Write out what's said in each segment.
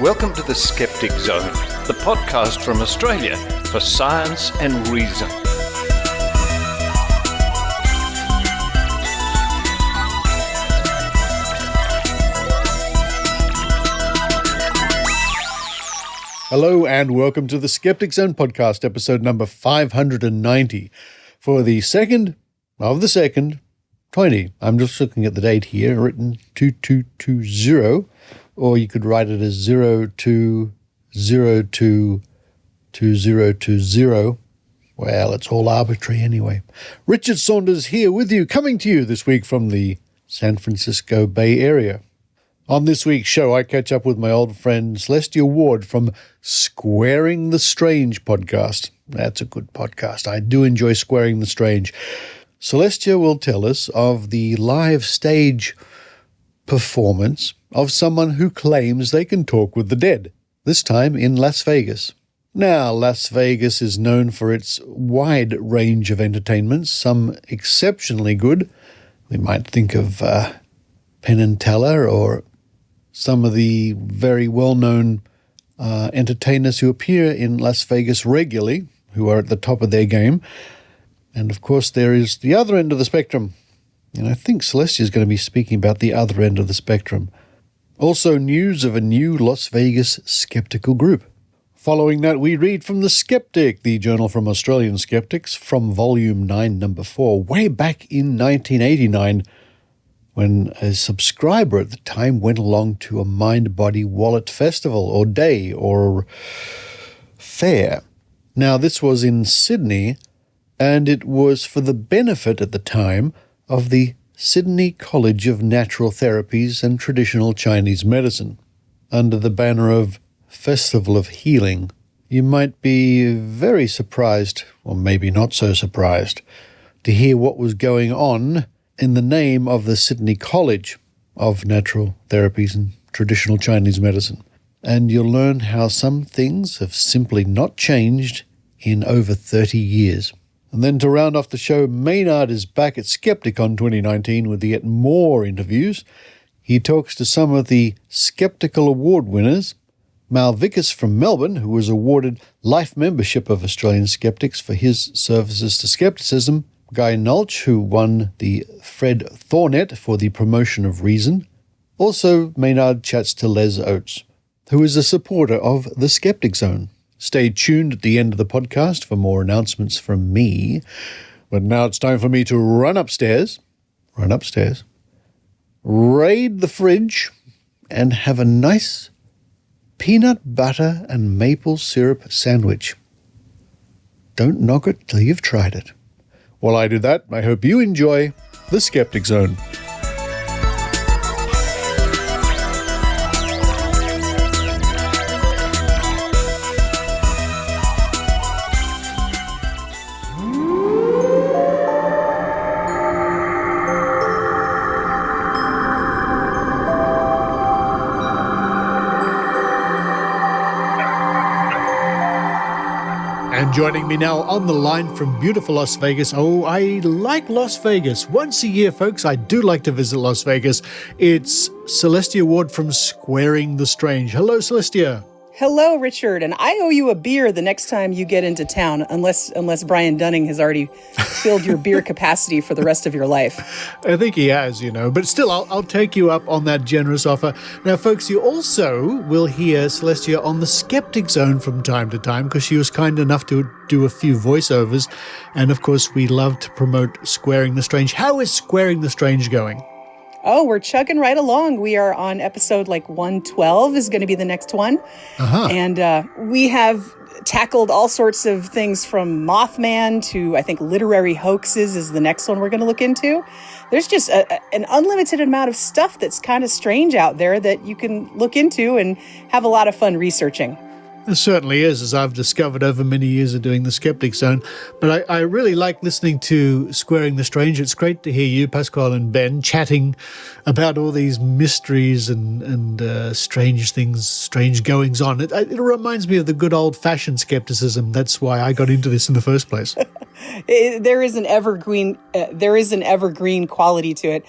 Welcome to the Skeptic Zone, the podcast from Australia for science and reason. Hello and welcome to the Skeptic Zone podcast, episode number 590 for the 2nd of the 2nd, 20. I'm just looking at the date here, written 2220, or you could write it as 02022020. Well, it's all arbitrary anyway. Richard Saunders here with you, coming to you this week from the San Francisco Bay Area. On this week's show, I catch up with my old friend Celestia Ward from Squaring the Strange podcast. That's a good podcast. I do enjoy Squaring the Strange. Celestia will tell us of the live stage performance of someone who claims they can talk with the dead, this time in Las Vegas. Now, Las Vegas is known for its wide range of entertainments, some exceptionally good. We might think of Penn and Teller or some of the very well-known entertainers who appear in Las Vegas regularly, who are at the top of their game. And, of course, there is the other end of the spectrum. And I think Celestia is going to be speaking about the other end of the spectrum. Also, news of a new Las Vegas skeptical group. Following that, we read from The Skeptic, the journal from Australian skeptics, from Volume 9, Number 4, way back in 1989, when a subscriber at the time went along to a mind-body wallet festival or day or fair. Now, this was in Sydney, and it was for the benefit at the time of the Sydney College of Natural Therapies and Traditional Chinese Medicine, under the banner of Festival of Healing. You might be very surprised, or maybe not so surprised, to hear what was going on in the name of the Sydney College of Natural Therapies and Traditional Chinese Medicine. And you'll learn how some things have simply not changed in over 30 years. And then to round off the show, Maynard is back at Skepticon 2019 with yet more interviews. He talks to some of the Skeptical Award winners, Mal Vickers from Melbourne, who was awarded life membership of Australian Skeptics for his services to skepticism, Guy Nolch, who won the Fred Thornett for the promotion of reason. Also, Maynard chats to Les Oates, who is a supporter of the Skeptic Zone. Stay tuned at the end of the podcast for more announcements from me. But now it's time for me to run upstairs, raid the fridge, and have a nice peanut butter and maple syrup sandwich. Don't knock it till you've tried it. While I do that, I hope you enjoy the Skeptic Zone. And joining me now on the line from beautiful Las Vegas. Oh, I like Las Vegas. Once a year, folks, I do like to visit Las Vegas. It's Celestia Ward from Squaring the Strange. Hello, Celestia. Hello, Richard. And I owe you a beer the next time you get into town, unless Brian Dunning has already filled your beer capacity for the rest of your life. I think he has, but still, I'll take you up on that generous offer. Now, folks, you also will hear Celestia on the Skeptic Zone from time to time, because she was kind enough to do a few voiceovers. And, of course, we love to promote Squaring the Strange. How is Squaring the Strange going? Oh, we're chugging right along. We are on episode 112 is going to be the next one. Uh-huh. And we have tackled all sorts of things from Mothman to, I think, literary hoaxes is the next one we're going to look into. There's just an unlimited amount of stuff that's kind of strange out there that you can look into and have a lot of fun researching. It certainly is, as I've discovered over many years of doing the Skeptic Zone. But I really like listening to Squaring the Strange. It's great to hear you, Pascal and Ben, chatting about all these mysteries and strange things, strange goings-on. It reminds me of the good old-fashioned skepticism. That's why I got into this in the first place. There is an evergreen quality to it.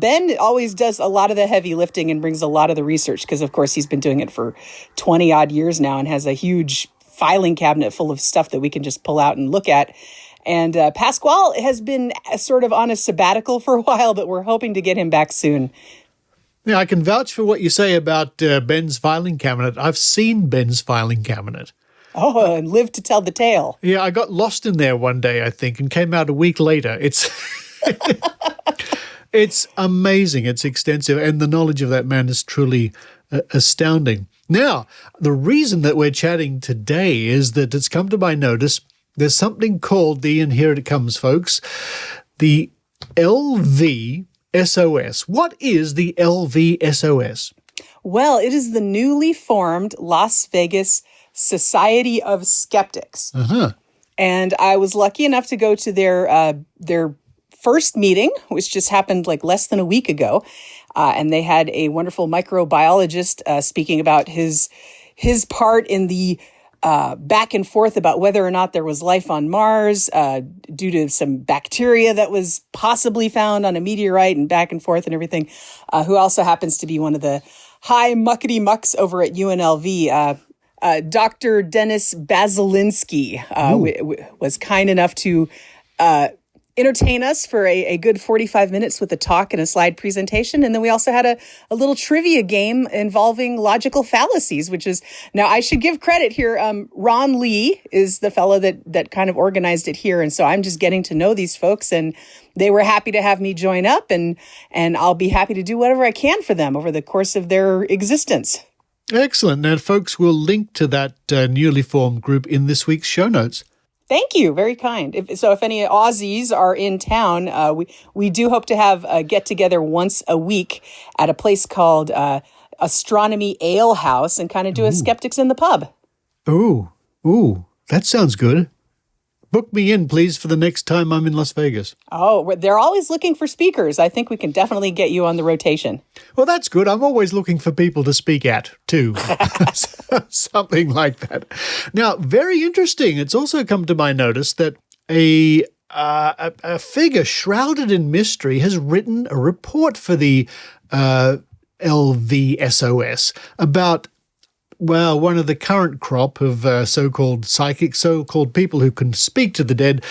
Ben always does a lot of the heavy lifting and brings a lot of the research because, of course, he's been doing it for 20 odd years now and has a huge filing cabinet full of stuff that we can just pull out and look at. And Pasquale has been sort of on a sabbatical for a while, but we're hoping to get him back soon. Yeah, I can vouch for what you say about Ben's filing cabinet. I've seen Ben's filing cabinet. Oh, and live to tell the tale. Yeah, I got lost in there one day, I think, and came out a week later. It's it's amazing. It's extensive, and the knowledge of that man is truly astounding. Now, the reason that we're chatting today is that it's come to my notice there's something called and here it comes, folks, the LVSOS. What is the LVSOS? Well, it is the newly formed Las Vegas Society of Skeptics. Uh-huh. And I was lucky enough to go to their first meeting, which just happened like less than a week ago. And they had a wonderful microbiologist speaking about his part in the back and forth about whether or not there was life on Mars due to some bacteria that was possibly found on a meteorite and back and forth and everything, who also happens to be one of the high muckety mucks over at UNLV. Dr. Dennis Basilinski was kind enough to entertain us for a good 45 minutes with a talk and a slide presentation. And then we also had a little trivia game involving logical fallacies, which is, now I should give credit here. Ron Lee is the fellow that kind of organized it here. And so I'm just getting to know these folks, and they were happy to have me join up, and I'll be happy to do whatever I can for them over the course of their existence. Excellent. Now, folks, we'll link to that newly formed group in this week's show notes. Thank you. Very kind. If any Aussies are in town, we do hope to have a get-together once a week at a place called Astronomy Ale House and kind of do a Skeptics in the Pub. Ooh, that sounds good. Book me in, please, for the next time I'm in Las Vegas. Oh, they're always looking for speakers. I think we can definitely get you on the rotation. Well, that's good. I'm always looking for people to speak at, too. Something like that. Now, very interesting. It's also come to my notice that a figure shrouded in mystery has written a report for the LVSOS about, well, one of the current crop of so-called psychics, so-called people who can speak to the dead,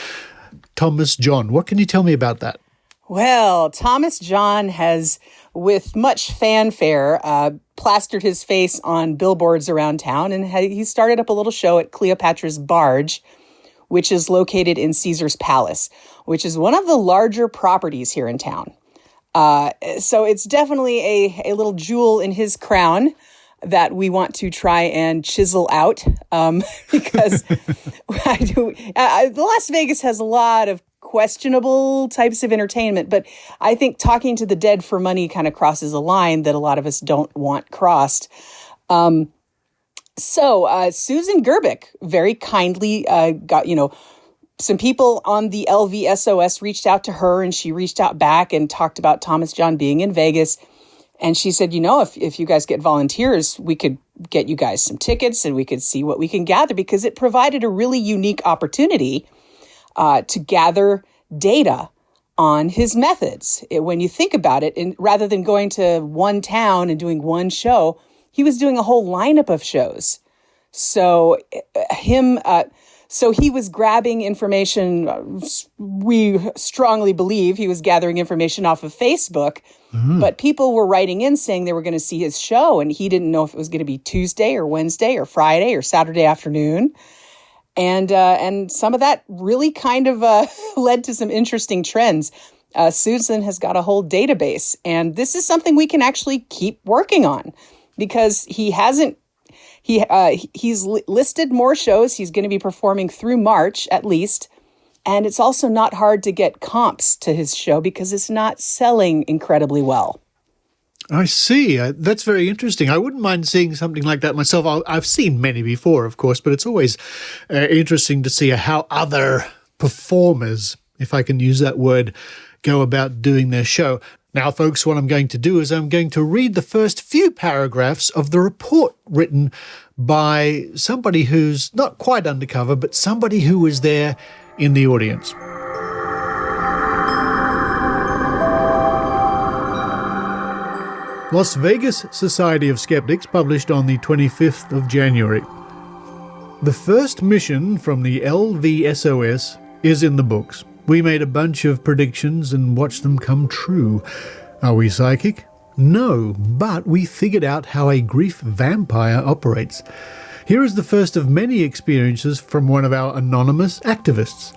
Thomas John. What can you tell me about that? Well, Thomas John has, with much fanfare, plastered his face on billboards around town, and he started up a little show at Cleopatra's Barge, which is located in Caesar's Palace, which is one of the larger properties here in town. So it's definitely a little jewel in his crown that we want to try and chisel out, because Las Vegas has a lot of questionable types of entertainment, but I think talking to the dead for money kind of crosses a line that a lot of us don't want crossed. So Susan Gerbic very kindly got, some people on the LVSOS reached out to her, and she reached out back and talked about Thomas John being in Vegas. And she said, if you guys get volunteers, we could get you guys some tickets and we could see what we can gather, because it provided a really unique opportunity to gather data on his methods. When you think about it, rather than going to one town and doing one show, he was doing a whole lineup of shows. So so he was grabbing information. We strongly believe he was gathering information off of Facebook, but people were writing in saying they were going to see his show, and he didn't know if it was going to be Tuesday or Wednesday or Friday or Saturday afternoon. And some of that really kind of led to some interesting trends. Susan has got a whole database, and this is something we can actually keep working on, because he's listed more shows. He's going to be performing through March at least. And it's also not hard to get comps to his show because it's not selling incredibly well. I see. That's very interesting. I wouldn't mind seeing something like that myself. I've seen many before, of course, but it's always interesting to see how other performers, if I can use that word, go about doing their show. Now, folks, what I'm going to do is I'm going to read the first few paragraphs of the report written by somebody who's not quite undercover, but somebody who was there in the audience. Las Vegas Society of Skeptics, published on the 25th of January. The first mission from the LVSOS is in the books. We made a bunch of predictions and watched them come true. Are we psychic? No, but we figured out how a grief vampire operates. Here is the first of many experiences from one of our anonymous activists.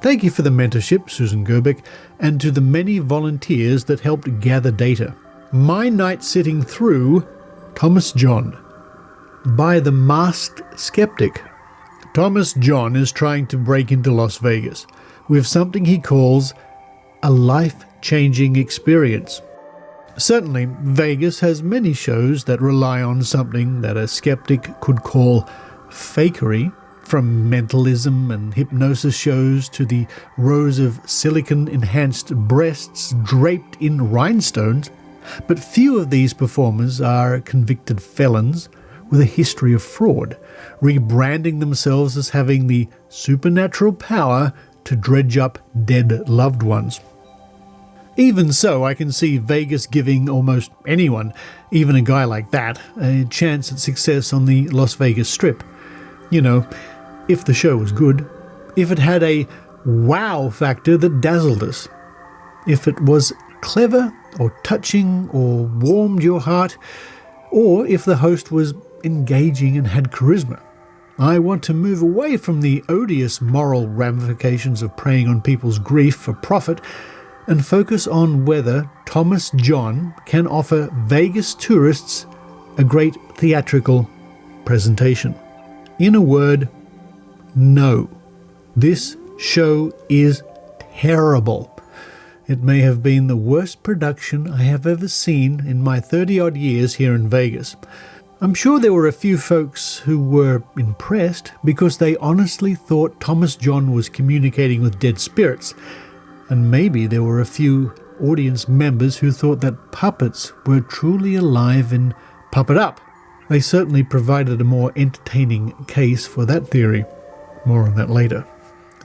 Thank you for the mentorship, Susan Gerbeck, and to the many volunteers that helped gather data. My night sitting through Thomas John by the Masked Skeptic. Thomas John is trying to break into Las Vegas with something he calls a life-changing experience. Certainly, Vegas has many shows that rely on something that a skeptic could call fakery, from mentalism and hypnosis shows to the rows of silicon-enhanced breasts draped in rhinestones. But few of these performers are convicted felons with a history of fraud, rebranding themselves as having the supernatural power to dredge up dead loved ones. Even so, I can see Vegas giving almost anyone, even a guy like that, a chance at success on the Las Vegas Strip. You know, if the show was good, if it had a wow factor that dazzled us, if it was clever or touching or warmed your heart, or if the host was engaging and had charisma. I want to move away from the odious moral ramifications of preying on people's grief for profit and focus on whether Thomas John can offer Vegas tourists a great theatrical presentation. In a word, no. This show is terrible. It may have been the worst production I have ever seen in my 30-odd years here in Vegas. I'm sure there were a few folks who were impressed because they honestly thought Thomas John was communicating with dead spirits, and maybe there were a few audience members who thought that puppets were truly alive and puppet up. They certainly provided a more entertaining case for that theory. More on that later.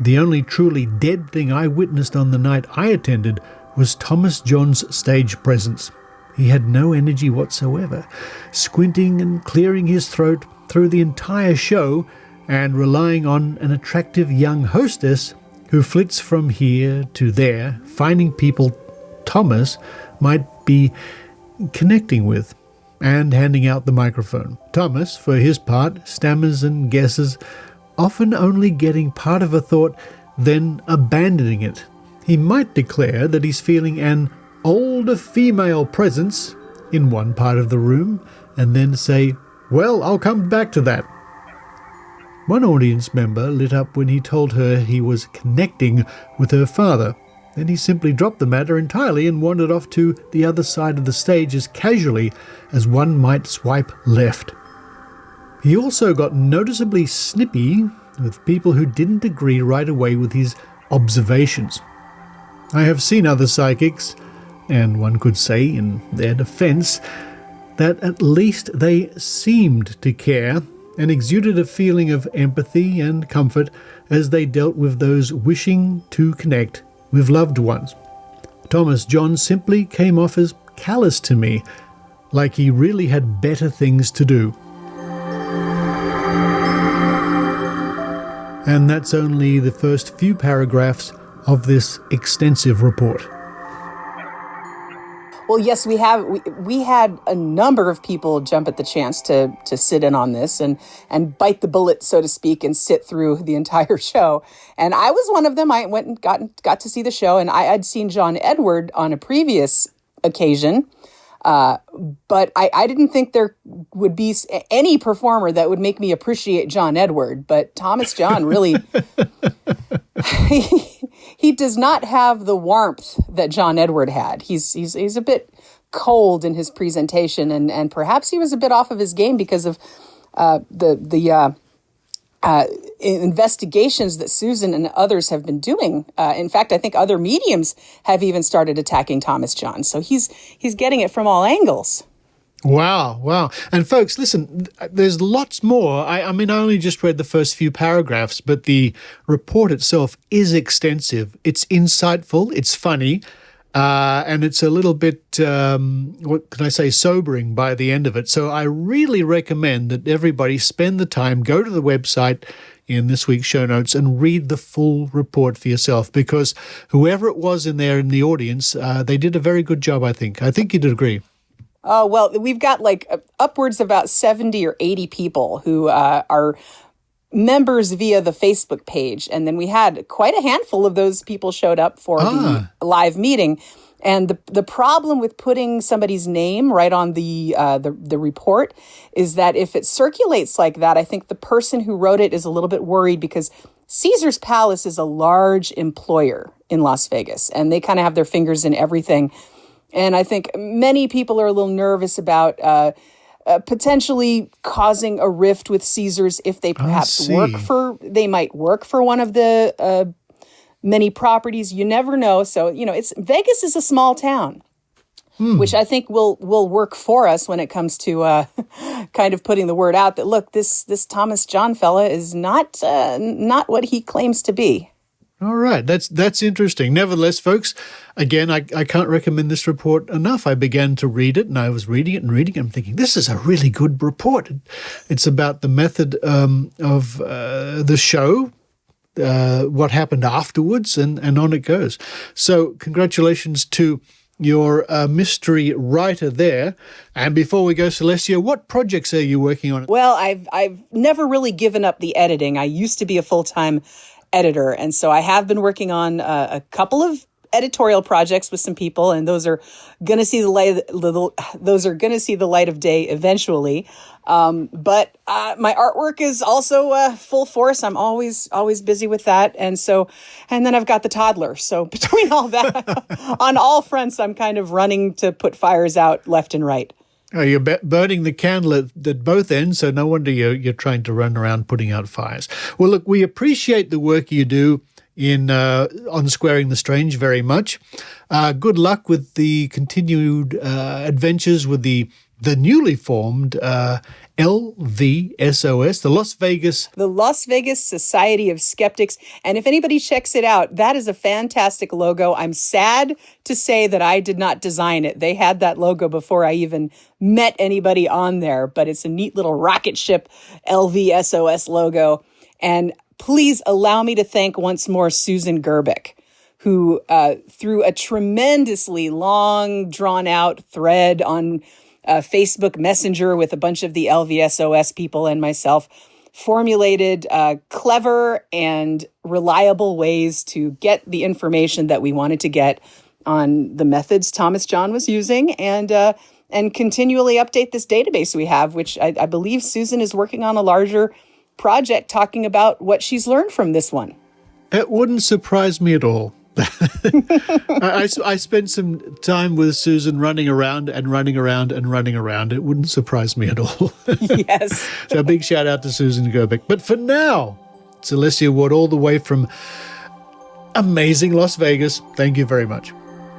The only truly dead thing I witnessed on the night I attended was Thomas John's stage presence. He had no energy whatsoever, squinting and clearing his throat through the entire show and relying on an attractive young hostess who flits from here to there, finding people Thomas might be connecting with and handing out the microphone. Thomas, for his part, stammers and guesses, often only getting part of a thought, then abandoning it. He might declare that he's feeling an older female presence in one part of the room, and then say, "Well, I'll come back to that." One audience member lit up when he told her he was connecting with her father. Then he simply dropped the matter entirely and wandered off to the other side of the stage as casually as one might swipe left. He also got noticeably snippy with people who didn't agree right away with his observations. I have seen other psychics, and one could say in their defense, that at least they seemed to care and exuded a feeling of empathy and comfort as they dealt with those wishing to connect with loved ones. Thomas John simply came off as callous to me, like he really had better things to do. And that's only the first few paragraphs of this extensive report. Well, yes, we had a number of people jump at the chance to sit in on this and bite the bullet, so to speak, and sit through the entire show. And I was one of them. I went and got to see the show, and I'd seen John Edward on a previous occasion. But I didn't think there would be any performer that would make me appreciate John Edward. But Thomas John really, he does not have the warmth that John Edward had. He's a bit cold in his presentation, and perhaps he was a bit off of his game because of the investigations that Susan and others have been doing. In fact, I think other mediums have even started attacking Thomas John. So he's getting it from all angles. Wow. And folks, listen, there's lots more. I mean, I only just read the first few paragraphs, but the report itself is extensive. It's insightful. It's funny. And it's a little bit, what can I say, sobering by the end of it. So I really recommend that everybody spend the time, go to the website in this week's show notes and read the full report for yourself, because whoever it was in there in the audience, they did a very good job, I think. I think you'd agree. Oh, well, we've got like upwards of about 70 or 80 people who are members via the Facebook page. And then we had quite a handful of those people showed up for the live meeting. And the problem with putting somebody's name right on the report is that if it circulates like that, I think the person who wrote it is a little bit worried, because Caesar's Palace is a large employer in Las Vegas, and they kind of have their fingers in everything. And I think many people are a little nervous about potentially causing a rift with Caesars if they perhaps they might work for one of the many properties. You never know. So, Vegas is a small town, which I think will work for us when it comes to kind of putting the word out that, look, this Thomas John fella is not what he claims to be. All right. That's interesting. Nevertheless, folks, again, I can't recommend this report enough. I began to read it, and I was reading it. I'm thinking, this is a really good report. It's about the method of the show, what happened afterwards, and on it goes. So congratulations to your mystery writer there. And before we go, Celestia, what projects are you working on? Well, I've never really given up the editing. I used to be a full-time editor, and so I have been working on a couple of editorial projects with some people, and those are going to see the light of day eventually. But my artwork is also full force. I'm always busy with that, and then I've got the toddler. So between all that, on all fronts, I'm kind of running to put fires out left and right. Oh, you're burning the candle at both ends, so no wonder you're trying to run around putting out fires. Well, look, we appreciate the work you do on Squaring the Strange very much. Good luck with the continued adventures with the newly formed LVSOS, the Las Vegas Society of Skeptics. And if anybody checks it out, that is a fantastic logo. I'm sad to say that I did not design it. They had that logo before I even met anybody on there, but it's a neat little rocket ship LVSOS logo. And please allow me to thank once more Susan Gerbic, who through a tremendously long, drawn-out thread on Facebook Messenger with a bunch of the LVSOS people and myself, formulated clever and reliable ways to get the information that we wanted to get on the methods Thomas John was using, and continually update this database we have, which I believe Susan is working on a larger project talking about what she's learned from this one. It wouldn't surprise me at all. I spent some time with Susan running around. It wouldn't surprise me at all. Yes. So a big shout out to Susan Gerbic. But for now, Celestia Ward, all the way from amazing Las Vegas, thank you very much.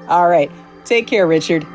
All right. Take care, Richard.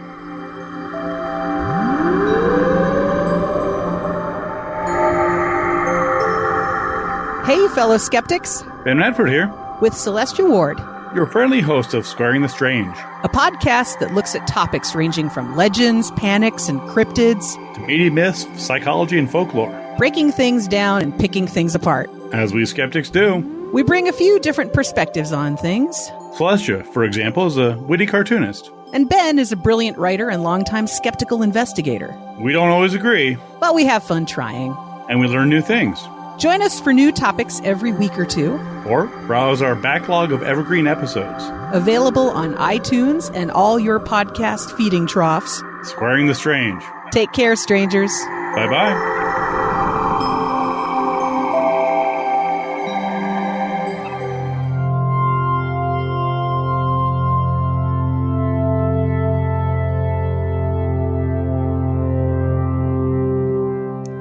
Hey, fellow skeptics. Ben Radford here, with Celestia Ward, your friendly host of Squaring the Strange, a podcast that looks at topics ranging from legends, panics, and cryptids, to media myths, psychology, and folklore, breaking things down and picking things apart. As we skeptics do. We bring a few different perspectives on things. Celestia, for example, is a witty cartoonist. And Ben is a brilliant writer and longtime skeptical investigator. We don't always agree, but we have fun trying. And we learn new things. Join us for new topics every week or two. Or browse our backlog of evergreen episodes. Available on iTunes and all your podcast feeding troughs. Squaring the Strange. Take care, strangers. Bye-bye.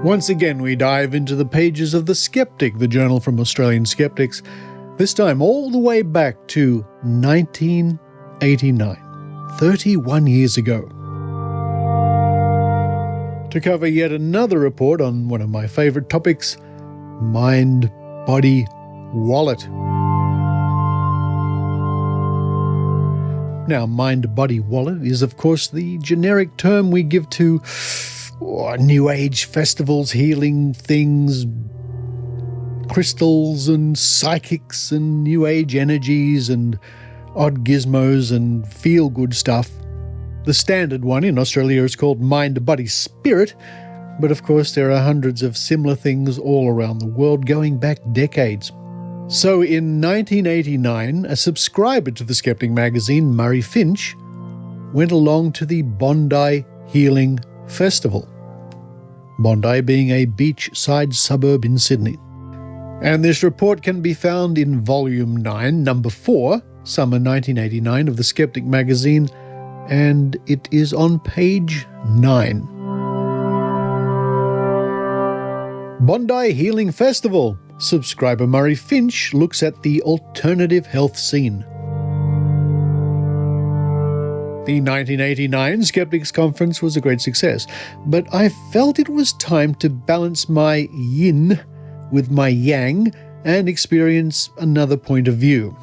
Once again, we dive into the pages of The Skeptic, the journal from Australian skeptics, this time all the way back to 1989, 31 years ago. To cover yet another report on one of my favourite topics, mind, body, wallet. Now, mind, body, wallet is, of course, the generic term we give to New Age festivals, healing things, crystals and psychics and New Age energies and odd gizmos and feel-good stuff. The standard one in Australia is called mind, body, spirit, but of course there are hundreds of similar things all around the world going back decades. So in 1989, a subscriber to the Skeptic magazine, Murray Finch, went along to the Bondi Healing Festival. Bondi being a beachside suburb in Sydney. And this report can be found in Volume 9, Number 4, Summer 1989 of the Skeptic magazine, and it is on page 9. Bondi Healing Festival. Subscriber Murray Finch looks at the alternative health scene. The 1989 Skeptics Conference was a great success, but I felt it was time to balance my yin with my yang and experience another point of view.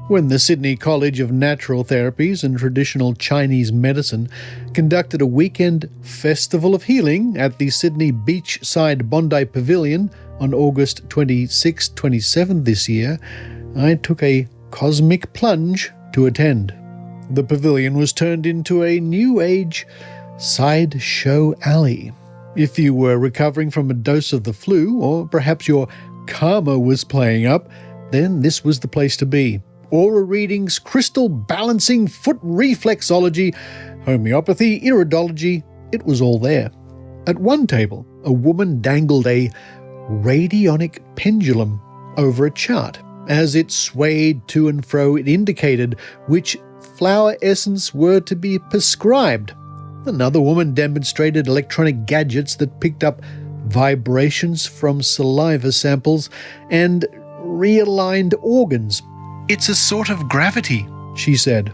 When the Sydney College of Natural Therapies and Traditional Chinese Medicine conducted a weekend Festival of Healing at the Sydney Beachside Bondi Pavilion on August 26-27 this year, I took a cosmic plunge to attend. The pavilion was turned into a New Age sideshow alley. If you were recovering from a dose of the flu, or perhaps your karma was playing up, then this was the place to be. Aura readings, crystal balancing, foot reflexology, homeopathy, iridology, it was all there. At one table, a woman dangled a radionic pendulum over a chart. As it swayed to and fro, it indicated which flower essence were to be prescribed. Another woman demonstrated electronic gadgets that picked up vibrations from saliva samples and realigned organs. "It's a sort of gravity," she said.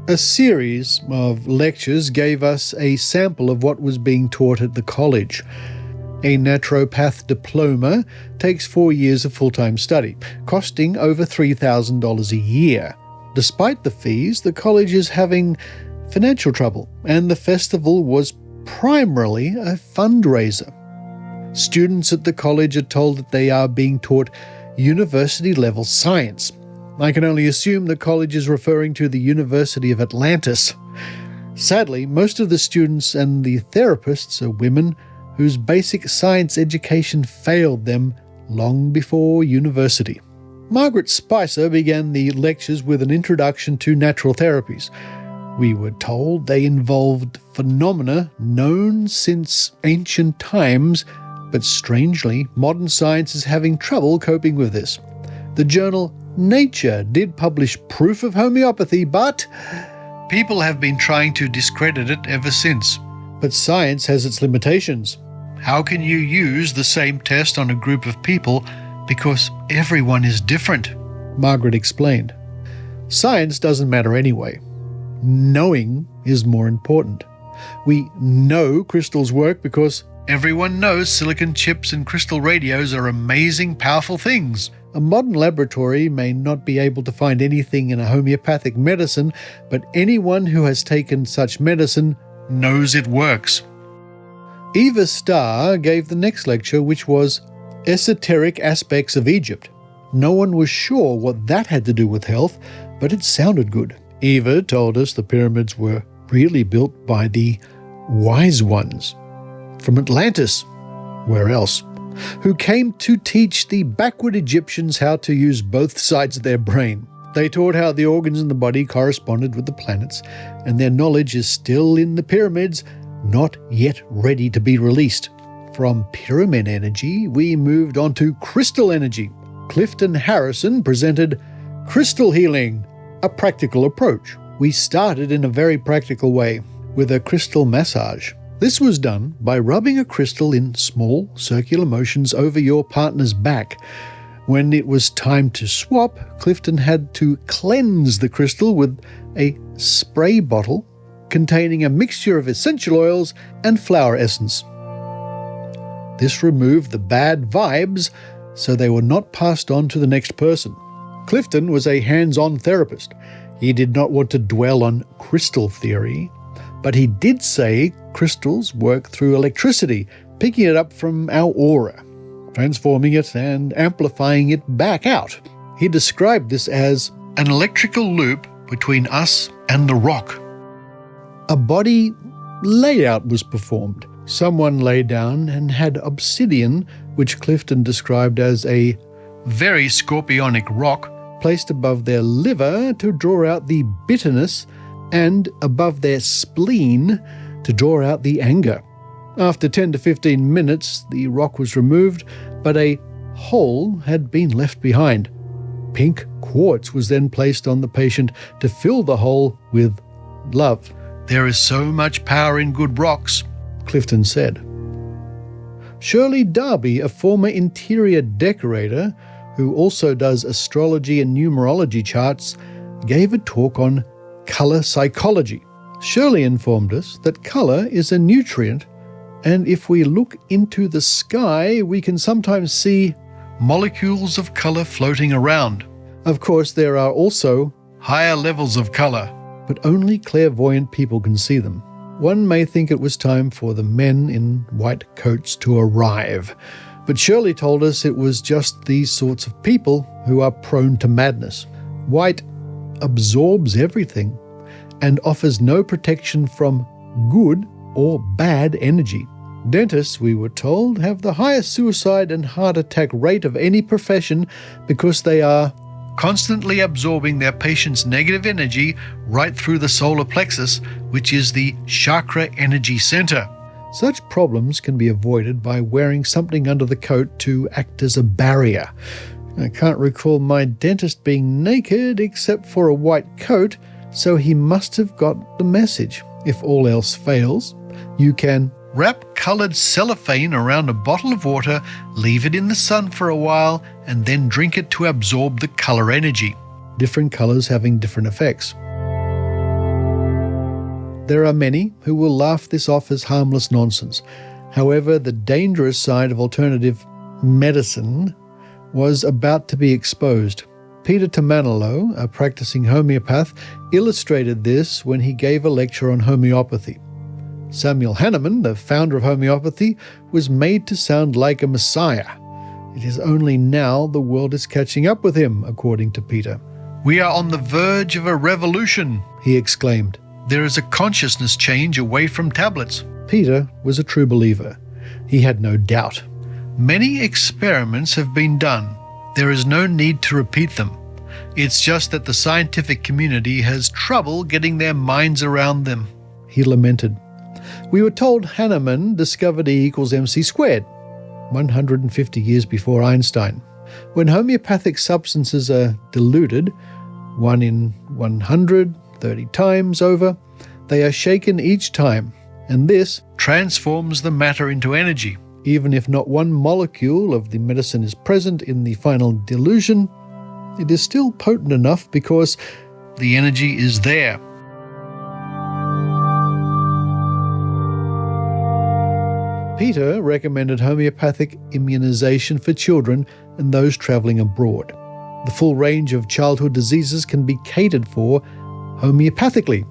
A series of lectures gave us a sample of what was being taught at the college. A naturopath diploma takes 4 years of full-time study, costing over $3,000 a year. Despite the fees, the college is having financial trouble, and the festival was primarily a fundraiser. Students at the college are told that they are being taught university-level science. I can only assume the college is referring to the University of Atlantis. Sadly, most of the students and the therapists are women whose basic science education failed them long before university. Margaret Spicer began the lectures with an introduction to natural therapies. We were told they involved phenomena known since ancient times, but strangely, modern science is having trouble coping with this. The journal Nature did publish proof of homeopathy, but people have been trying to discredit it ever since. But science has its limitations. How can you use the same test on a group of people because everyone is different? Margaret explained. Science doesn't matter anyway. Knowing is more important. We know crystals work because everyone knows silicon chips and crystal radios are amazing, powerful things. A modern laboratory may not be able to find anything in a homeopathic medicine, but anyone who has taken such medicine knows it works. Eva Starr gave the next lecture, which was Esoteric Aspects of Egypt. No one was sure what that had to do with health, but it sounded good. Eva told us the pyramids were really built by the wise ones from Atlantis. Where else? Who came to teach the backward Egyptians how to use both sides of their brain. They taught how the organs in the body corresponded with the planets, and their knowledge is still in the pyramids, not yet ready to be released. From pyramid energy, we moved on to crystal energy. Clifton Harrison presented Crystal Healing, a practical approach. We started in a very practical way with a crystal massage. This was done by rubbing a crystal in small circular motions over your partner's back. When it was time to swap, Clifton had to cleanse the crystal with a spray bottle containing a mixture of essential oils and flower essence. This removed the bad vibes so they were not passed on to the next person. Clifton was a hands-on therapist. He did not want to dwell on crystal theory, but he did say crystals work through electricity, picking it up from our aura, transforming it and amplifying it back out. He described this as an electrical loop between us and the rock. A body layout was performed. Someone lay down and had obsidian, which Clifton described as a very scorpionic rock, placed above their liver to draw out the bitterness and above their spleen to draw out the anger. After 10 to 15 minutes, the rock was removed, but a hole had been left behind. Pink quartz was then placed on the patient to fill the hole with love. "There is so much power in good rocks," Clifton said. Shirley Darby, a former interior decorator who also does astrology and numerology charts, gave a talk on color psychology. Shirley informed us that color is a nutrient, and if we look into the sky, we can sometimes see molecules of color floating around. Of course, there are also higher levels of color, but only clairvoyant people can see them. One may think it was time for the men in white coats to arrive, but Shirley told us it was just these sorts of people who are prone to madness. White absorbs everything and offers no protection from good or bad energy. Dentists, we were told, have the highest suicide and heart attack rate of any profession because they are constantly absorbing their patient's negative energy right through the solar plexus, which is the chakra energy center. Such problems can be avoided by wearing something under the coat to act as a barrier. I can't recall my dentist being naked except for a white coat, so he must have got the message. If all else fails, you can wrap colored cellophane around a bottle of water, leave it in the sun for a while, and then drink it to absorb the color energy. Different colors having different effects. There are many who will laugh this off as harmless nonsense. However, the dangerous side of alternative medicine was about to be exposed. Peter Tamanalo, a practicing homeopath, illustrated this when he gave a lecture on homeopathy. Samuel Hahnemann, the founder of homeopathy, was made to sound like a messiah. It is only now the world is catching up with him, according to Peter. "We are on the verge of a revolution," he exclaimed. "There is a consciousness change away from tablets." Peter was a true believer. He had no doubt. Many experiments have been done. There is no need to repeat them. It's just that the scientific community has trouble getting their minds around them, he lamented. We were told Hahnemann discovered E equals mc squared, 150 years before Einstein. When homeopathic substances are diluted, 1 in 100, 30 times over, they are shaken each time, and this transforms the matter into energy. Even if not one molecule of the medicine is present in the final dilution, it is still potent enough because the energy is there. Peter recommended homeopathic immunization for children and those travelling abroad. The full range of childhood diseases can be catered for homeopathically.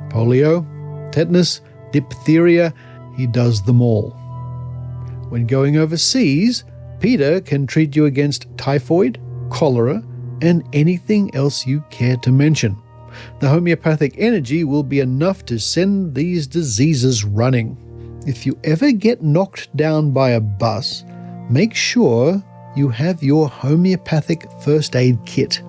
Polio, tetanus, diphtheria, he does them all. When going overseas, Peter can treat you against typhoid, cholera, and anything else you care to mention. The homeopathic energy will be enough to send these diseases running. If you ever get knocked down by a bus, make sure you have your homeopathic first aid kit.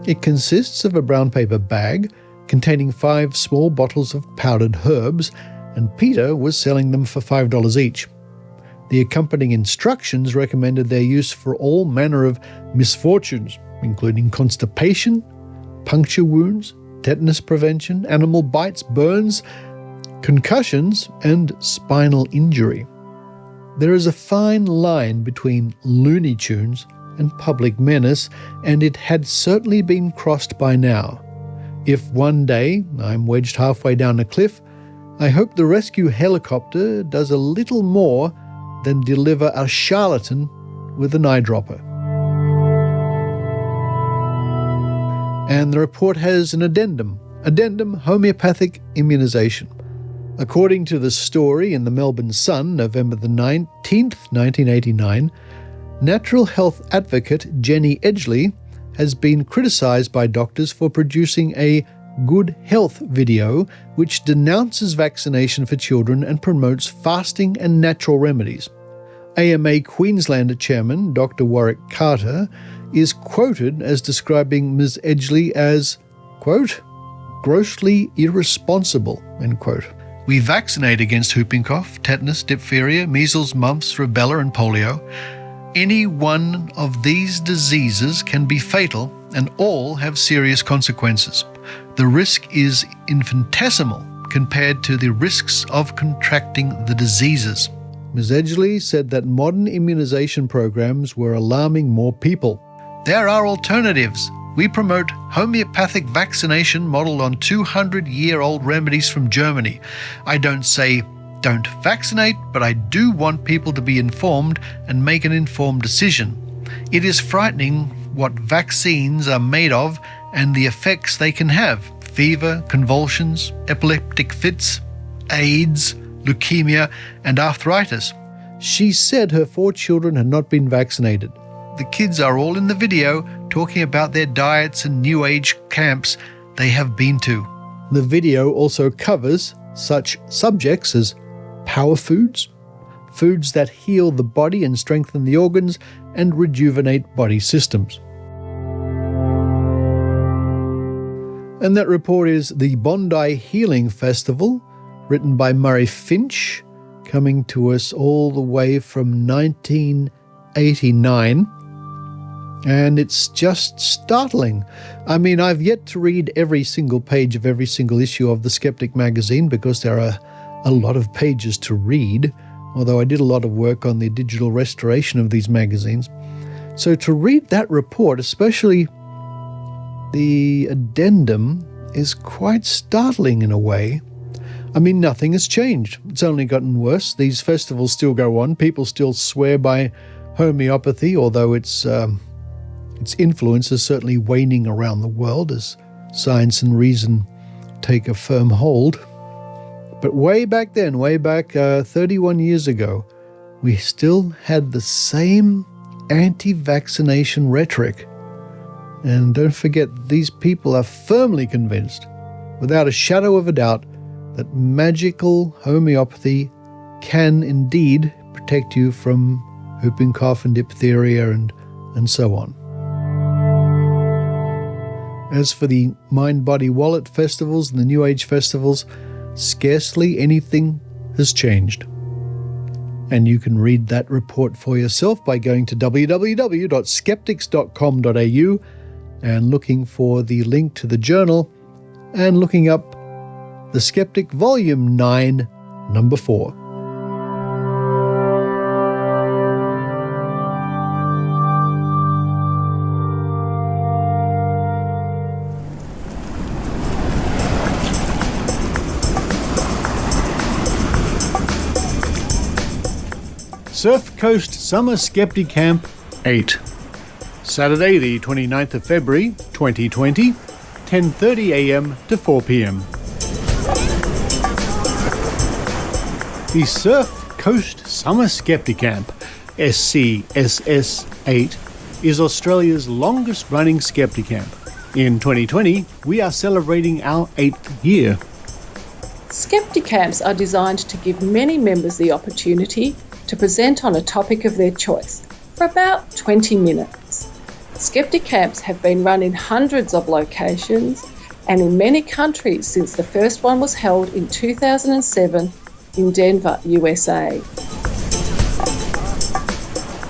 It consists of a brown paper bag containing 5 small bottles of powdered herbs, and Peter was selling them for $5 each. The accompanying instructions recommended their use for all manner of misfortunes, including constipation, puncture wounds, tetanus prevention, animal bites, burns, concussions and spinal injury. There is a fine line between Looney Tunes and public menace, and it had certainly been crossed by now. If one day I'm wedged halfway down a cliff, I hope the rescue helicopter does a little more than deliver a charlatan with an eyedropper. And the report has an addendum homeopathic immunisation. According to the story in the Melbourne Sun, November the 19th, 1989, natural health advocate Jenny Edgley has been criticised by doctors for producing a good health video which denounces vaccination for children and promotes fasting and natural remedies. AMA Queensland chairman Dr. Warwick Carter is quoted as describing Ms. Edgley as, quote, grossly irresponsible, end quote. We vaccinate against whooping cough, tetanus, diphtheria, measles, mumps, rubella and polio. Any one of these diseases can be fatal and all have serious consequences. The risk is infinitesimal compared to the risks of contracting the diseases. Ms. Edgley said that modern immunization programs were alarming more people. There are alternatives. We promote homeopathic vaccination modeled on 200-year-old remedies from Germany. I don't say don't vaccinate, but I do want people to be informed and make an informed decision. It is frightening what vaccines are made of and the effects they can have: fever, convulsions, epileptic fits, AIDS, leukemia, and arthritis. She said her 4 children had not been vaccinated. The kids are all in the video talking about their diets and New Age camps they have been to. The video also covers such subjects as power foods, foods that heal the body and strengthen the organs and rejuvenate body systems. And that report is The Bondi Healing Festival, written by Murray Finch, coming to us all the way from 1989. And it's just startling. I mean, I've yet to read every single page of every single issue of the Skeptic magazine because there are a lot of pages to read, although I did a lot of work on the digital restoration of these magazines. So to read that report, especially the addendum, is quite startling in a way. I mean, nothing has changed. It's only gotten worse. These festivals still go on. People still swear by homeopathy, although its influence is certainly waning around the world as science and reason take a firm hold. But way back then, 31 years ago, we still had the same anti-vaccination rhetoric. And don't forget, these people are firmly convinced, without a shadow of a doubt, that magical homeopathy can indeed protect you from whooping cough and diphtheria and so on. As for the Mind, Body, Wallet festivals and the New Age festivals, scarcely anything has changed. And you can read that report for yourself by going to www.skeptics.com.au and looking for the link to the journal and looking up The Skeptic Volume 9, Number 4. Surf Coast Summer Skeptic Camp 8. Saturday the 29th of February 2020, 10:30 a.m. to 4 p.m. The Surf Coast Summer Skeptic Camp, SCSS 8, is Australia's longest running Skeptic Camp. In 2020, we are celebrating our 8th year. Skeptic camps are designed to give many members the opportunity to present on a topic of their choice for about 20 minutes. Skeptic camps have been run in hundreds of locations and in many countries since the first one was held in 2007 in Denver, USA.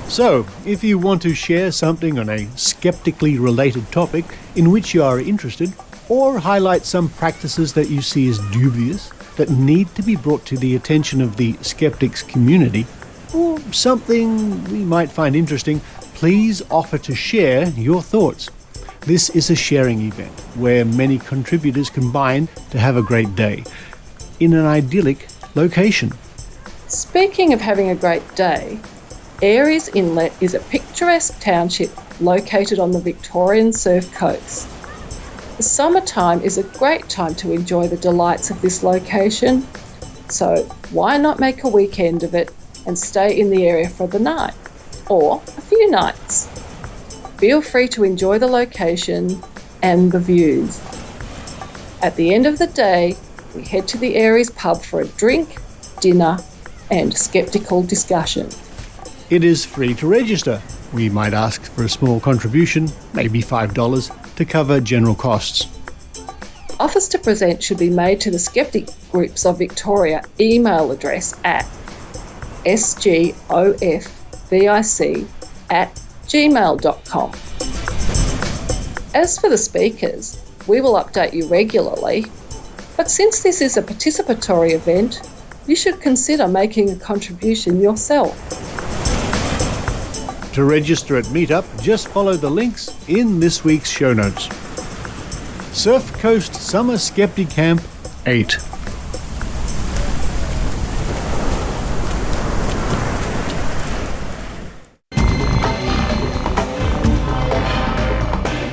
So, if you want to share something on a skeptically related topic in which you are interested, or highlight some practices that you see as dubious, that need to be brought to the attention of the skeptics community, or something we might find interesting, please offer to share your thoughts. This is a sharing event where many contributors combine to have a great day in an idyllic location. Speaking of having a great day, Aireys Inlet is a picturesque township located on the Victorian surf coast. The summertime is a great time to enjoy the delights of this location, so why not make a weekend of it and stay in the area for the night, or a few nights. Feel free to enjoy the location and the views. At the end of the day, we head to the Aireys pub for a drink, dinner, and skeptical discussion. It is free to register. We might ask for a small contribution, maybe $5, to cover general costs. Offers to present should be made to the Skeptic Groups of Victoria email address at sgofvic@gmail.com. As for the speakers, we will update you regularly, but since this is a participatory event, you should consider making a contribution yourself. To register at Meetup, just follow the links in this week's show notes. Surf Coast Summer Skeptic Camp 8.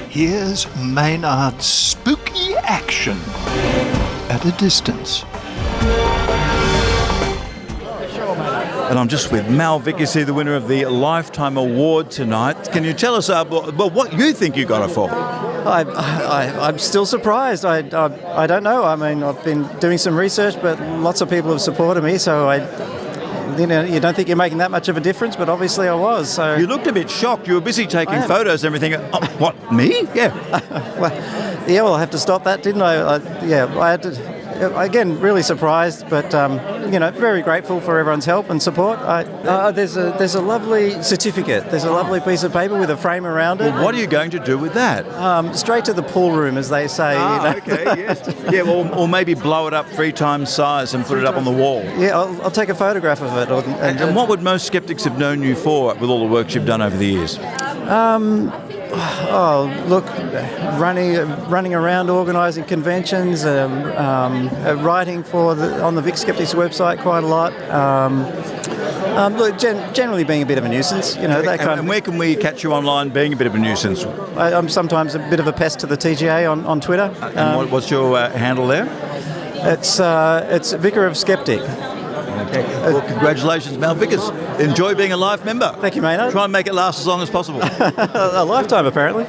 Here's Maynard's spooky action at a distance. And I'm just with Mal Vickers here, the winner of the Lifetime Award tonight. Can you tell us what you think you got it for? I'm still surprised. I don't know. I mean, I've been doing some research, but lots of people have supported me, so you don't think you're making that much of a difference, but obviously I was. So You looked a bit shocked. You were busy taking photos and everything. Oh, what, me? Yeah. well, I have to stop that, didn't I? I had to. Again, really surprised, but very grateful for everyone's help and support. There's a lovely certificate. There's a lovely piece of paper with a frame around it. Well, what are you going to do with that? Straight to the pool room, as they say. Okay, yes. Yeah, or maybe blow it up 3 times size and put it up on the wall. Yeah, I'll take a photograph of it. And what would most skeptics have known you for with all the work you've done over the years? Running around, organising conventions, writing on the Vic Skeptics website quite a lot. Generally being a bit of a nuisance, that kind And where can we catch you online being a bit of a nuisance? I'm sometimes a bit of a pest to the TGA on Twitter. And what's your handle there? It's Vicar of Skeptic. Okay. Well, congratulations, Mal Vickers. Enjoy being a life member. Thank you, Maynard. Try and make it last as long as possible. A lifetime, apparently.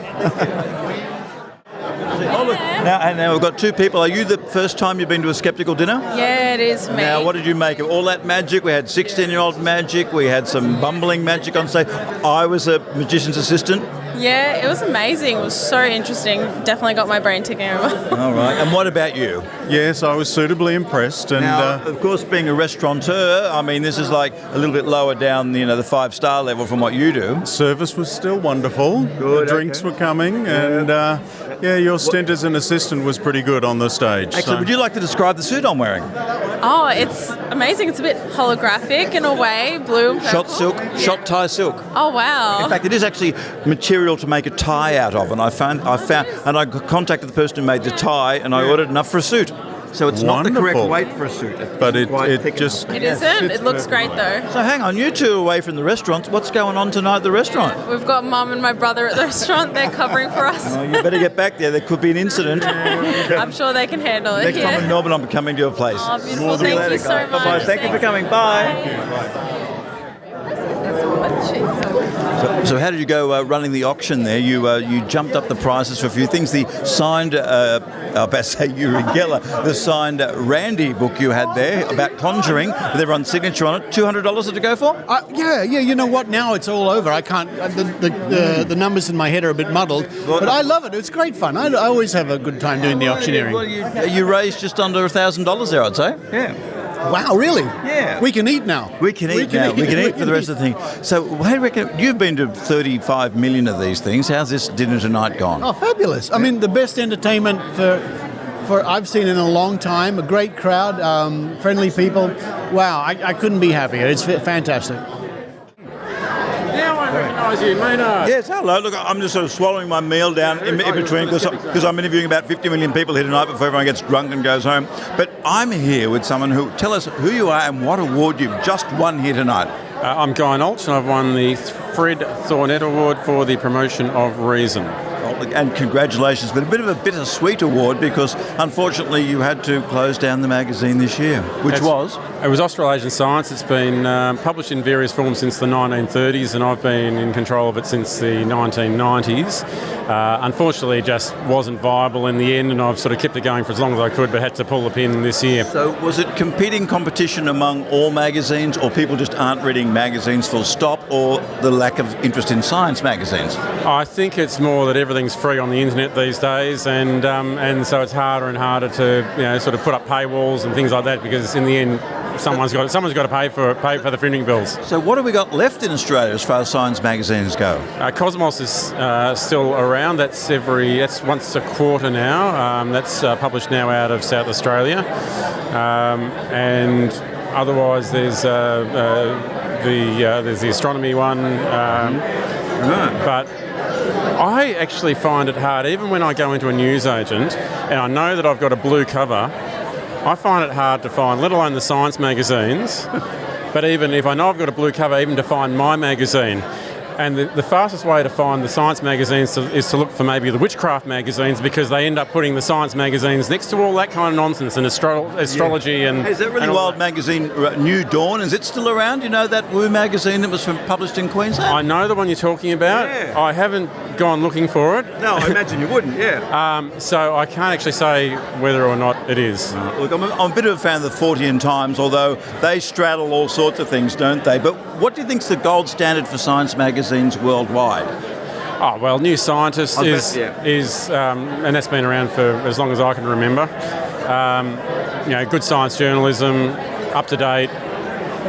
Now we've got 2 people. Are you the first time you've been to a skeptical dinner? Yeah, it is me. Now, what did you make of all that magic? We had 16-year-old magic. We had some bumbling magic on stage. I was a magician's assistant. Yeah, it was amazing. It was so interesting. Definitely got my brain ticking over. All right. And what about you? Yes, I was suitably impressed. And now, of course, being a restaurateur, I mean, this is like a little bit lower down, the 5-star level from what you do. service was still wonderful. Good, The drinks were coming, and your stint as an assistant was pretty good on the stage. Actually, would you like to describe the suit I'm wearing? Oh, it's amazing. It's a bit holographic in a way, blue and purple. Shot silk, shot tie silk. Oh, wow. In fact, it is actually material to make a tie out of, and I found, and I contacted the person who made the tie, and I ordered enough for a suit. So it's not the correct weight for a suit. But it It isn't. It looks great, though. So hang on, you 2 away from the restaurant. What's going on tonight at the restaurant? We've got Mum and my brother at the restaurant. They're covering for us. Oh, you better get back there. There could be an incident. I'm sure they can handle it. Next time in Melbourne, I'm coming to your place. Oh, beautiful. Thank you so much. Bye-bye. Thank you for coming. Bye. So how did you go running the auction there? You jumped up the prices for a few things. The signed, the signed Randy book you had there about conjuring with everyone's signature on it. $200 to go for? Yeah. You know what? Now it's all over. I can't. The numbers in my head are a bit muddled, but I love it. It's great fun. I always have a good time doing the auctioneering. Well, you raised just under $1,000 there, I'd say. Yeah. Wow, really? Yeah. We can eat now. We can eat for the rest of the thing. So, how do you reckon? You've been to 35 million of these things. How's this dinner tonight gone? Oh, fabulous. I mean, the best entertainment for I've seen in a long time. A great crowd, friendly people. Wow, I couldn't be happier. It's fantastic. Now I recognise you, Maynard. Yes, hello. Look, I'm just sort of swallowing my meal down in between because I'm interviewing about 50 million people here tonight before everyone gets drunk and goes home. But I'm here with someone who, tell us who you are and what award you've just won here tonight. I'm Guy Nolch, and I've won the Fred Thornett Award for the promotion of reason. And congratulations, but a bit of a bittersweet award because unfortunately you had to close down the magazine this year, which was? It was Australasian Science. It's been published in various forms since the 1930s, and I've been in control of it since the 1990s. Unfortunately, it just wasn't viable in the end, and I've sort of kept it going for as long as I could, but had to pull the pin this year. So was it competing competition among all magazines, or people just aren't reading magazines full stop, or the lack of interest in science magazines? I think it's more that everything's free on the internet these days, and so it's harder and harder to sort of put up paywalls and things like that, because in the end someone's got to pay for the printing bills. So what have we got left in Australia as far as science magazines go? Cosmos is still around. That's once a quarter now. That's published now out of South Australia, and otherwise there's the astronomy one, but I actually find it hard, even when I go into a newsagent and I know that I've got a blue cover, I find it hard to find, let alone the science magazines, but even if I know I've got a blue cover, even to find my magazine. And the fastest way to find the science magazines is to look for maybe the witchcraft magazines, because they end up putting the science magazines next to all that kind of nonsense and astrology and... Hey, is that really wild magazine, New Dawn, is it still around? You know that Woo magazine that was published in Queensland? I know the one you're talking about. Yeah. I haven't gone looking for it. No, I imagine you wouldn't, yeah. So I can't actually say whether or not it is. Look, I'm a bit of a fan of the Fortean Times, although they straddle all sorts of things, don't they? But what do you think's the gold standard for science magazines worldwide? Oh, well, New Scientist is and that's been around for as long as I can remember. Good science journalism, up to date.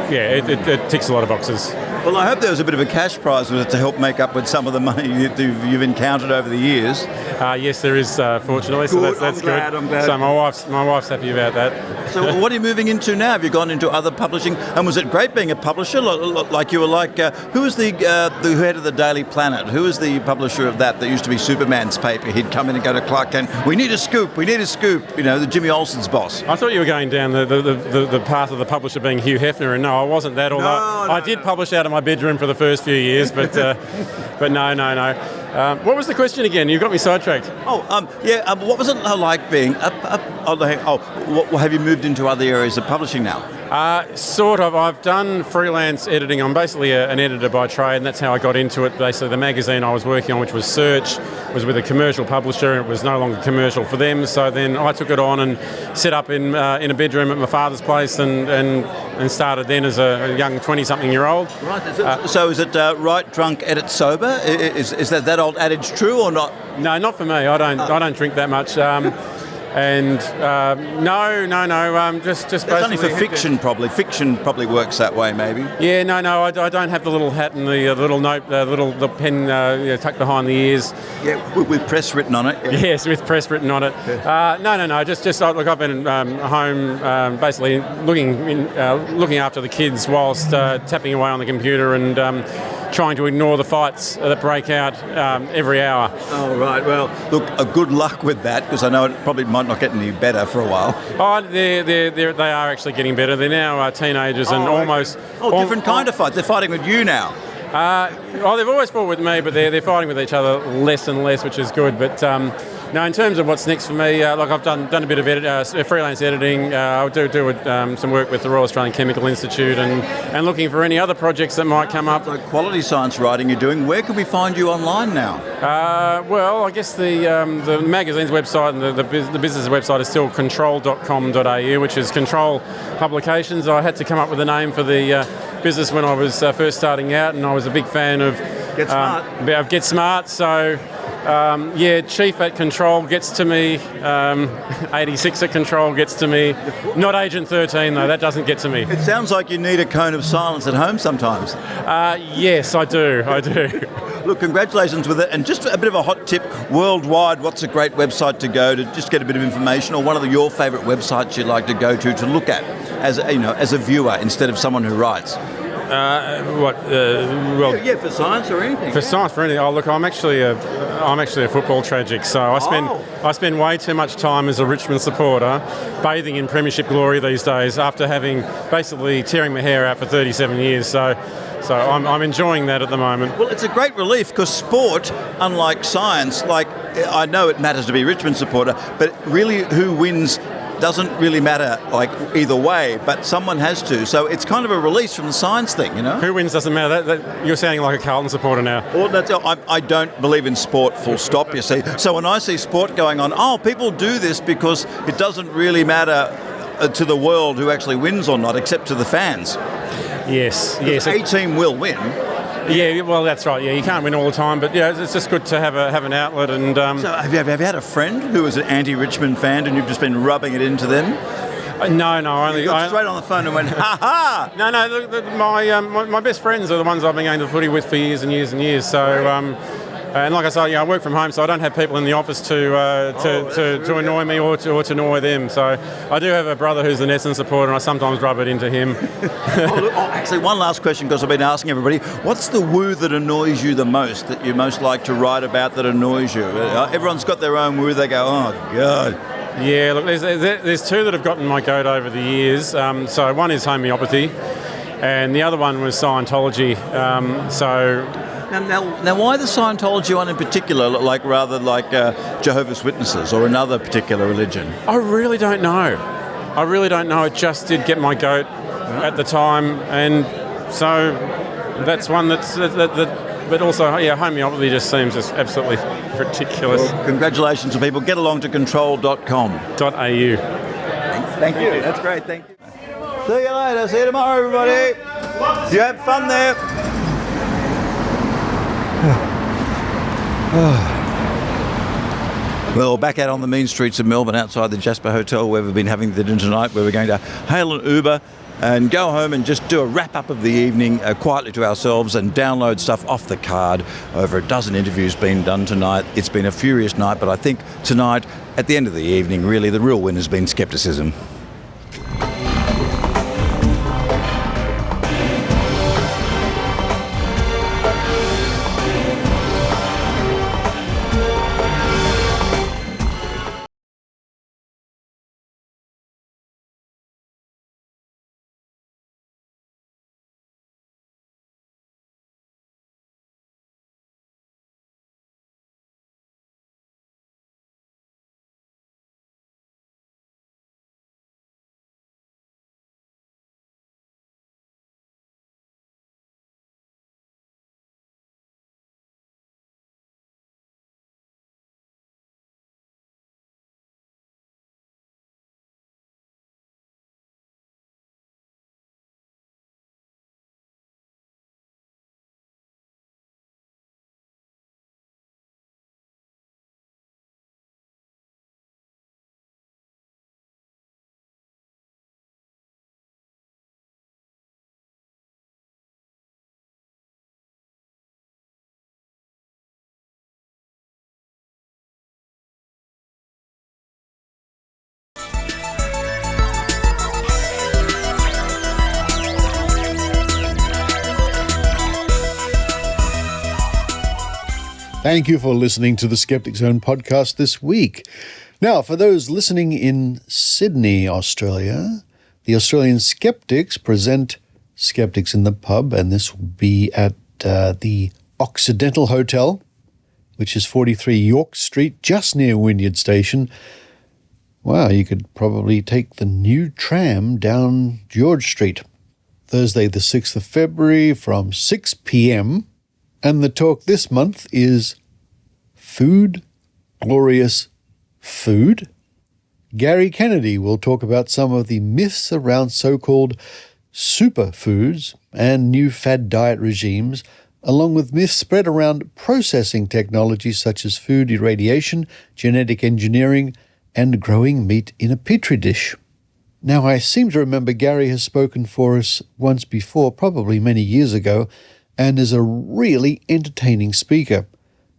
Yeah, it ticks a lot of boxes. Well, I hope there was a bit of a cash prize with it to help make up with some of the money you've encountered over the years. Yes, there is, fortunately. Good, so that's I'm good. glad. So my wife's happy about that. So what are you moving into now? Have you gone into other publishing? And was it great being a publisher? Like you were who was the head of the Daily Planet? Who was the publisher of that used to be Superman's paper? He'd come in and go to Clark Kent, we need a scoop. The Jimmy Olsen's boss. I thought you were going down the path of the publisher being Hugh Hefner, and no, I wasn't that, although I did publish out of my bedroom for the first few years, but no. What was the question again? You got me sidetracked. What was it like being have you moved into other areas of publishing now? Sort of. I've done freelance editing. I'm basically an editor by trade, and that's how I got into it. Basically, the magazine I was working on, which was Search, was with a commercial publisher, and it was no longer commercial for them. So then I took it on and set up in a bedroom at my father's place, and started then as a young 20-something-year-old. Right. So is it write drunk, edit sober? Is that old adage true or not? No, not for me. I don't drink that much. And just basically... It's only for fiction, probably. Fiction probably works that way, maybe. Yeah, no, I don't have the little hat and the little note, the pen tucked behind the ears. Yeah, with press written on it. Yeah. Yes, with press written on it. Yeah. No, just look, I've been home basically looking after the kids whilst tapping away on the computer and trying to ignore the fights that break out every hour. Oh, right. Well, look, good luck with that, because I know it probably might not get any better for a while. Oh, they are actually getting better. They're now teenagers and almost... different kind of fights. They're fighting with you now. They've always fought with me, but they're fighting with each other less and less, which is good. But no, in terms of what's next for me, I've done a bit of freelance editing. I do some work with the Royal Australian Chemical Institute and looking for any other projects that might come up. Like quality science writing you're doing. Where can we find you online now? Well, I guess the magazine's website and the business website is still control.com.au, which is Control Publications. I had to come up with a name for the business when I was first starting out, and I was a big fan of Get Smart. So Chief at Control gets to me, 86 at Control gets to me, not Agent 13 though, that doesn't get to me. It sounds like you need a cone of silence at home sometimes. Yes, I do. Look, congratulations with it. And just a bit of a hot tip, worldwide, what's a great website to go to just get a bit of information, or one of your favourite websites you'd like to go to look at as a viewer instead of someone who writes? For science or anything. For science, for anything. Oh, look, I'm actually a football tragic, so I spend way too much time as a Richmond supporter bathing in premiership glory these days after having basically tearing my hair out for 37 years. So I'm enjoying that at the moment. Well, it's a great relief because sport, unlike science, like I know it matters to be a Richmond supporter, but really who wins doesn't really matter, like either way, but someone has to. So it's kind of a release from the science thing, Who wins doesn't matter. That you're sounding like a Carlton supporter now. Well, I don't believe in sport, full stop, you see. So when I see sport going on, people do this because it doesn't really matter to the world who actually wins or not, except to the fans. Yes. A team will win. Yeah, well, that's right. Yeah, you can't win all the time, but yeah, it's just good to have an outlet. And so, have you had a friend who is an anti-Richmond fan, and you've just been rubbing it into them? No. You got straight on the phone and went, ha ha! No. My best friends are the ones I've been going to footy with for years and years and years. So. And like I say, I work from home, so I don't have people in the office to annoy me or to annoy them. So I do have a brother who's an Essendon supporter, and I sometimes rub it into him. Actually, one last question, because I've been asking everybody, what's the woo that annoys you the most, that you most like to write about that annoys you? Everyone's got their own woo. They go, oh, God. Yeah, look, there's two that have gotten my goat over the years. So one is homeopathy, and the other one was Scientology. Now, why the Scientology one in particular, rather like Jehovah's Witnesses or another particular religion? I really don't know. It just did get my goat at the time, and so that's one but also, homeopathy just seems just absolutely ridiculous. Well, congratulations to people. Get along to control.com.au. Thank you. That's great. Thank you. See you later. See you tomorrow, everybody. You have fun there. Well, back out on the mean streets of Melbourne outside the Jasper Hotel where we've been having the dinner tonight, where we're going to hail an Uber and go home and just do a wrap-up of the evening quietly to ourselves and download stuff off the card. Over a dozen interviews being done tonight. It's been a furious night, but I think tonight, at the end of the evening, really the real win has been scepticism. Thank you for listening to the Skeptic Zone podcast this week. Now, for those listening in Sydney, Australia, the Australian Skeptics present Skeptics in the Pub, and this will be at the Occidental Hotel, which is 43 York Street, just near Wynyard Station. Wow, you could probably take the new tram down George Street. Thursday, the 6th of February from 6 p.m. And the talk this month is Food, Glorious Food. Gary Kennedy will talk about some of the myths around so-called superfoods and new fad diet regimes, along with myths spread around processing technologies such as food irradiation, genetic engineering, and growing meat in a petri dish. Now, I seem to remember Gary has spoken for us once before, probably many years ago, and is a really entertaining speaker.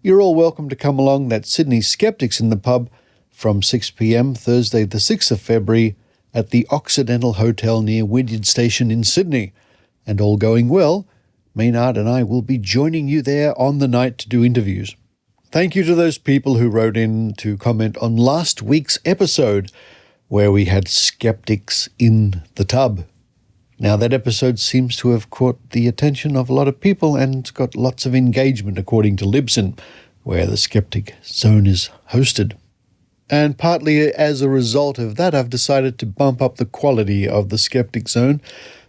You're all welcome to come along. That's Sydney Skeptics in the Pub from 6 p.m. Thursday the 6th of February at the Occidental Hotel near Wynyard Station in Sydney. And all going well, Maynard and I will be joining you there on the night to do interviews. Thank you to those people who wrote in to comment on last week's episode where we had skeptics in the tub. Now, that episode seems to have caught the attention of a lot of people and got lots of engagement, according to Libsyn, where the Skeptic Zone is hosted. And partly as a result of that, I've decided to bump up the quality of the Skeptic Zone.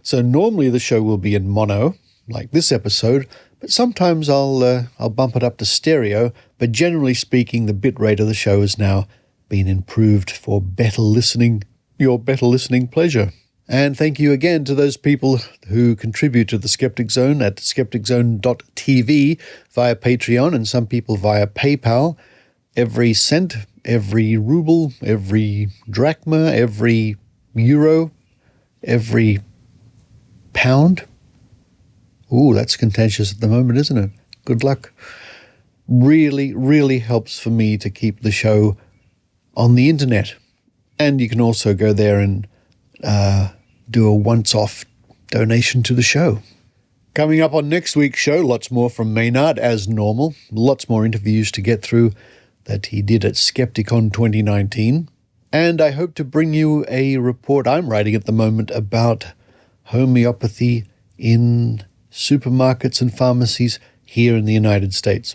So normally the show will be in mono, like this episode, but sometimes I'll bump it up to stereo, but generally speaking, the bitrate of the show has now been improved for your better listening pleasure. And thank you again to those people who contribute to the Skeptic Zone at skepticzone.tv via Patreon and some people via PayPal. Every cent, every ruble, every drachma, every euro, every pound. Ooh, that's contentious at the moment, isn't it? Good luck. Really, really helps for me to keep the show on the internet. And you can also go there and do a once-off donation to the show. Coming up on next week's show, lots more from Maynard as normal. Lots more interviews to get through that he did at Skepticon 2019. And I hope to bring you a report I'm writing at the moment about homeopathy in supermarkets and pharmacies here in the United States.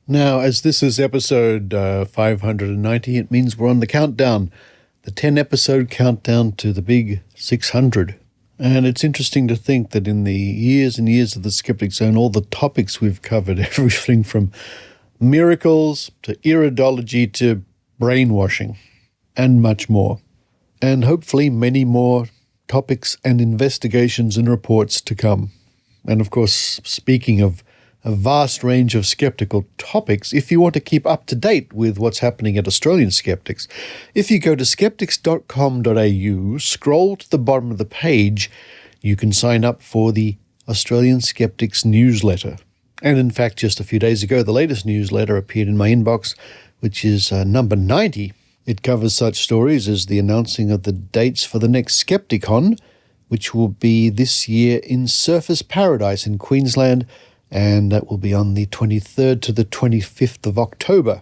Now, as this is episode 590, it means we're on the countdown, the 10-episode countdown to the big 600. And it's interesting to think that in the years and years of the Skeptic Zone, all the topics we've covered, everything from miracles to iridology to brainwashing and much more. And hopefully many more topics and investigations and reports to come. And of course, speaking of a vast range of skeptical topics, if you want to keep up to date with what's happening at Australian Skeptics, if you go to skeptics.com.au, scroll to the bottom of the page, you can sign up for the Australian Skeptics newsletter. And in fact, just a few days ago, the latest newsletter appeared in my inbox, which is number 90. It covers such stories as the announcing of the dates for the next Skepticon, which will be this year in Surfers Paradise in Queensland, and that will be on the 23rd to the 25th of October.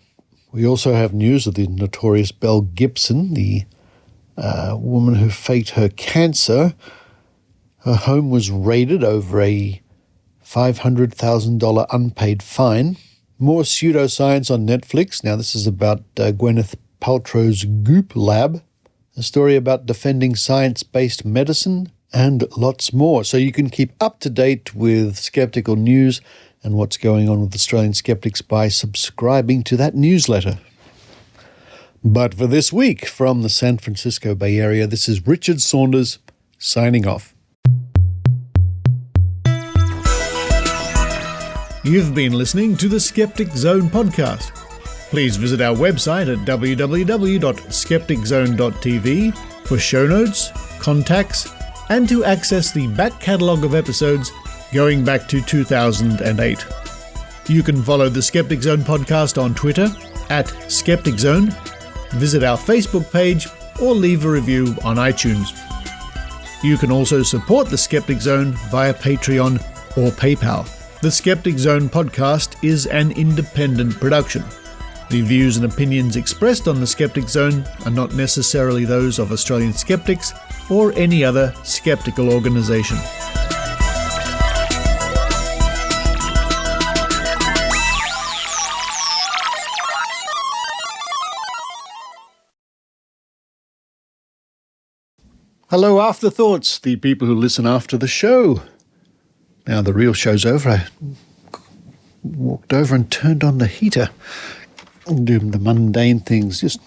We also have news of the notorious Belle Gibson, the woman who faked her cancer. Her home was raided over a $500,000 unpaid fine. More pseudoscience on Netflix. Now this is about Gwyneth Paltrow's Goop Lab. A story about defending science-based medicine, and lots more. So you can keep up to date with skeptical news and what's going on with Australian skeptics by subscribing to that newsletter. But for this week, from the San Francisco Bay Area, this is Richard Saunders signing off. You've been listening to the Skeptic Zone podcast. Please visit our website at www.skepticzone.tv for show notes, contacts, and to access the back catalogue of episodes going back to 2008. You can follow the Skeptic Zone podcast on Twitter at Skeptic Zone, visit our Facebook page, or leave a review on iTunes. You can also support the Skeptic Zone via Patreon or PayPal. The Skeptic Zone podcast is an independent production. The views and opinions expressed on the Skeptic Zone are not necessarily those of Australian skeptics or any other skeptical organisation. Hello, Afterthoughts, the people who listen after the show. Now the real show's over. I walked over and turned on the heater. Doing the mundane things. Just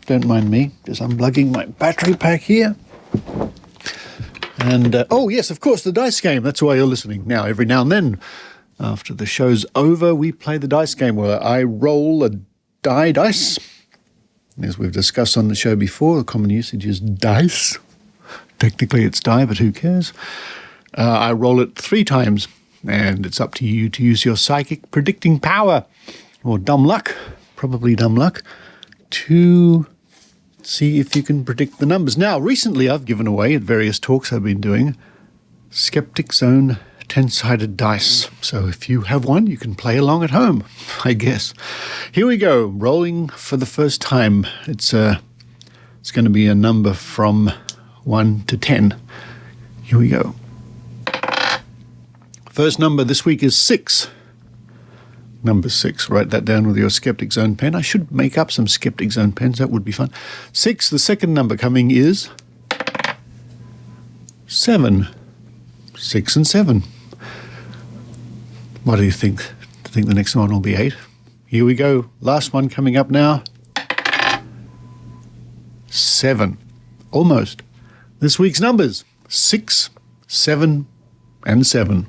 don't mind me. Just unplugging my battery pack here. And, oh yes, of course, the dice game. That's why you're listening. Now, every now and then, after the show's over, we play the dice game where I roll a dice. As we've discussed on the show before, the common usage is dice. Technically it's die, but who cares? I roll it 3 times. and it's up to you to use your psychic predicting power, or dumb luck, probably dumb luck, to see if you can predict the numbers. Now, recently I've given away at various talks I've been doing Skeptic Zone 10-sided dice. So if you have one, you can play along at home, I guess. Here we go, rolling for the first time. It's going to be a number from 1 to 10. Here we go. First number this week is 6. Number 6. Write that down with your Skeptic Zone pen. I should make up some Skeptic Zone pens. That would be fun. 6. The second number coming is 7. 6 and 7. What do you think? Do you think the next one will be 8? Here we go. Last one coming up now. 7. Almost. This week's numbers, 6, 7, and 7.